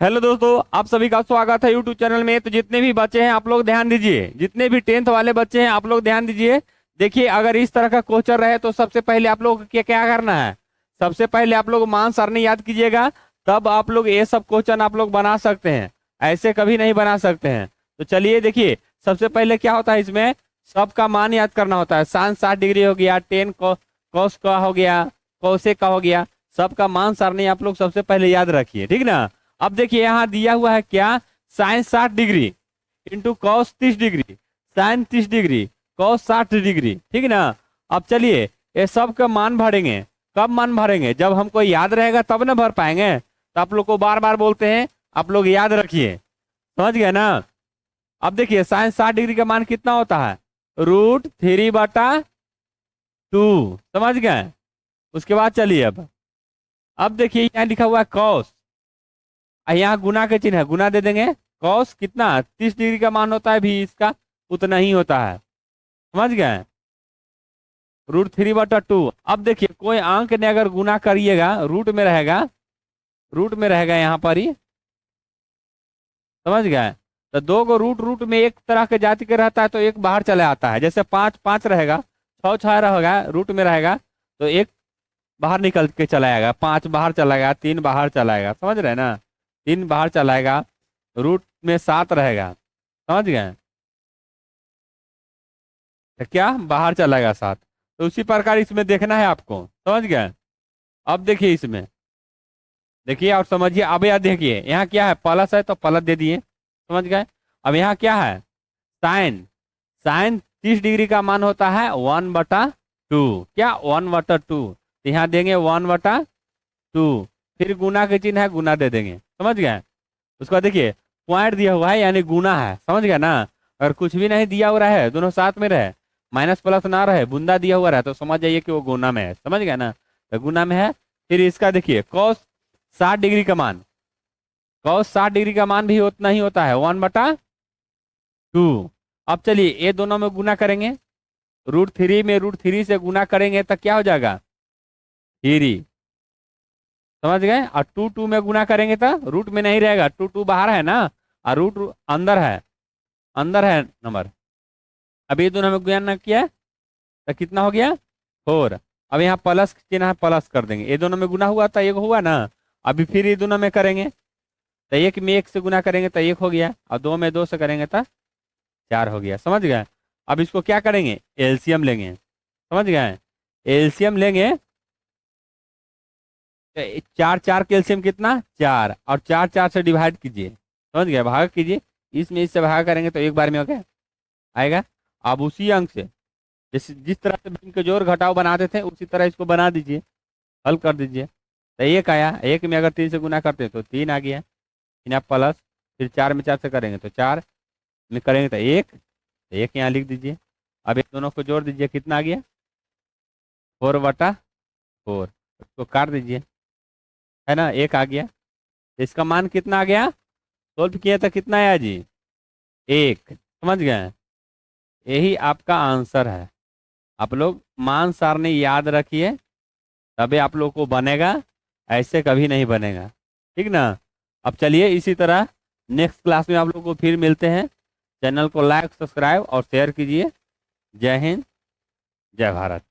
Hello दोस्तों, आप सभी का स्वागत है यूट्यूब चैनल में। तो जितने भी बच्चे हैं आप लोग ध्यान दीजिए, जितने भी टेंथ वाले बच्चे हैं आप लोग ध्यान दीजिए। देखिए, अगर इस तरह का क्वेश्चन रहे तो सबसे पहले आप लोग क्या क्या करना है। सबसे पहले आप लोग मान सारणी याद कीजिएगा, तब आप लोग ये सब क्वेश्चन आप लोग बना सकते हैं। ऐसे कभी नहीं बना सकते हैं। तो चलिए देखिए, सबसे पहले क्या होता है इसमें, सबका मान याद करना होता है। साइन 60 डिग्री हो गया, टेन कॉस का हो गया, कौसे का हो गया। सबका मान सारणी आप लोग सबसे पहले याद रखिए, ठीक ना। अब देखिए यहाँ दिया हुआ है क्या, sine 60 degree into cos 30 degree, sine 30 degree, cos 60 degree, ठीक ना। अब चलिए ये सब का मान भरेंगे। कब मान भरेंगे, जब हमको याद रहेगा तब ना भर पाएंगे। तो आप लोग को बार बार बोलते हैं, आप लोग याद रखिए, समझ गए ना। अब देखिए साइन 60 डिग्री का मान कितना होता है, √3/2, समझ गए। उसके बाद चलिए अब देखिए यहाँ लिखा हुआ है कॉस, यहाँ गुना के चिन्ह है, गुना दे देंगे। कॉस कितना, 30 डिग्री का मान होता है भी इसका उतना ही होता है, समझ गए। √3/2। अब देखिए कोई अंक ने अगर गुना करिएगा, रूट में रहेगा यहाँ पर ही, समझ गए। तो दो को रूट रूट में एक तरह के जाति के रहता है तो एक बाहर चले आता है। जैसे 5 5 रहेगा, 6 6 रहेगा, रूट में रहेगा तो एक बाहर निकल के चला आएगा, 5 बाहर चला गया, 3 बाहर चला आएगा, समझ रहे हैं ना। 3 बाहर चला आएगा, रूट में 7 रहेगा, समझ गए। तो क्या बाहर चला गया 7। तो उसी प्रकार इसमें देखना है आपको, समझ गए। अब देखिए इसमें, देखिए और समझिए। अब यार देखिए यहाँ क्या है, प्लस है तो प्लस दे दिए, समझ गए। अब यहाँ क्या है, साइन, साइन 30 डिग्री का मान होता है 1/2, क्या 1/2। तो यहाँ देंगे 1/2, फिर गुना के चिन्ह है, गुना दे देंगे, समझ गए। उसके बाद देखिए पॉइंट दिया हुआ है यानी गुना है, समझ गए ना। अगर कुछ भी नहीं दिया हुआ है, दोनों साथ में रहे, माइनस प्लस ना रहे, बूंदा दिया हुआ रहे, तो समझ जाइए कि वो गुना में है, समझ गए ना। तो गुना में है। फिर इसका देखिए कॉस 60 डिग्री का मान, कॉस 60 डिग्री का मान भी उतना ही होता है 1/2। अब चलिए ये दोनों में गुना करेंगे, √3 में √3 से गुना करेंगे तो क्या हो जाएगा, 3, समझ गए। और 2 2 में गुना करेंगे तो रूट में नहीं रहेगा, 2 2 बाहर है ना, और रूट अंदर है, अंदर है नंबर। अब ये दोनों में गुना किया है, तो कितना हो गया 4। अब यहाँ प्लस चिन्ह है, प्लस कर देंगे। ये दोनों में गुना हुआ था, एक हुआ ना। अभी फिर ये दोनों में करेंगे, तो एक में एक से गुना करेंगे तो एक हो गया, और दो में दो से करेंगे तो 4 हो गया, समझ गए। अब इसको क्या करेंगे, एलसीएम लेंगे, समझ गए। एलसीएम लेंगे तो 4 4 के एलसीएम कितना 4, और 4 4 से डिवाइड कीजिए, समझ गए, भाग कीजिए। इसमें इससे भाग करेंगे तो एक बार में हो गया आएगा। अब उसी अंक से जिस तरह से भिन्न के जोड़ घटाव बनाते थे उसी तरह इसको बना दीजिए, हल कर दीजिए। तो एक आया, एक में अगर 3 से गुना करते हैं तो 3 आ गया, फिर आप प्लस, फिर 4 में 4 से करेंगे तो 4 में करेंगे तो 1, तो 1 यहाँ लिख दीजिए। अब इन दोनों को जोड़ दीजिए, कितना आ गया 4/4, उसको काट दीजिए, है ना, 1 आ गया। इसका मान कितना आ गया, सोल्व किया था कितना आया जी, 1, समझ गए। यही आपका आंसर है। आप लोग मान सारणी याद रखिए, तभी आप लोग को बनेगा, ऐसे कभी नहीं बनेगा, ठीक ना। अब चलिए इसी तरह नेक्स्ट क्लास में आप लोग को फिर मिलते हैं। चैनल को लाइक सब्सक्राइब और शेयर कीजिए। जय हिंद, जय भारत।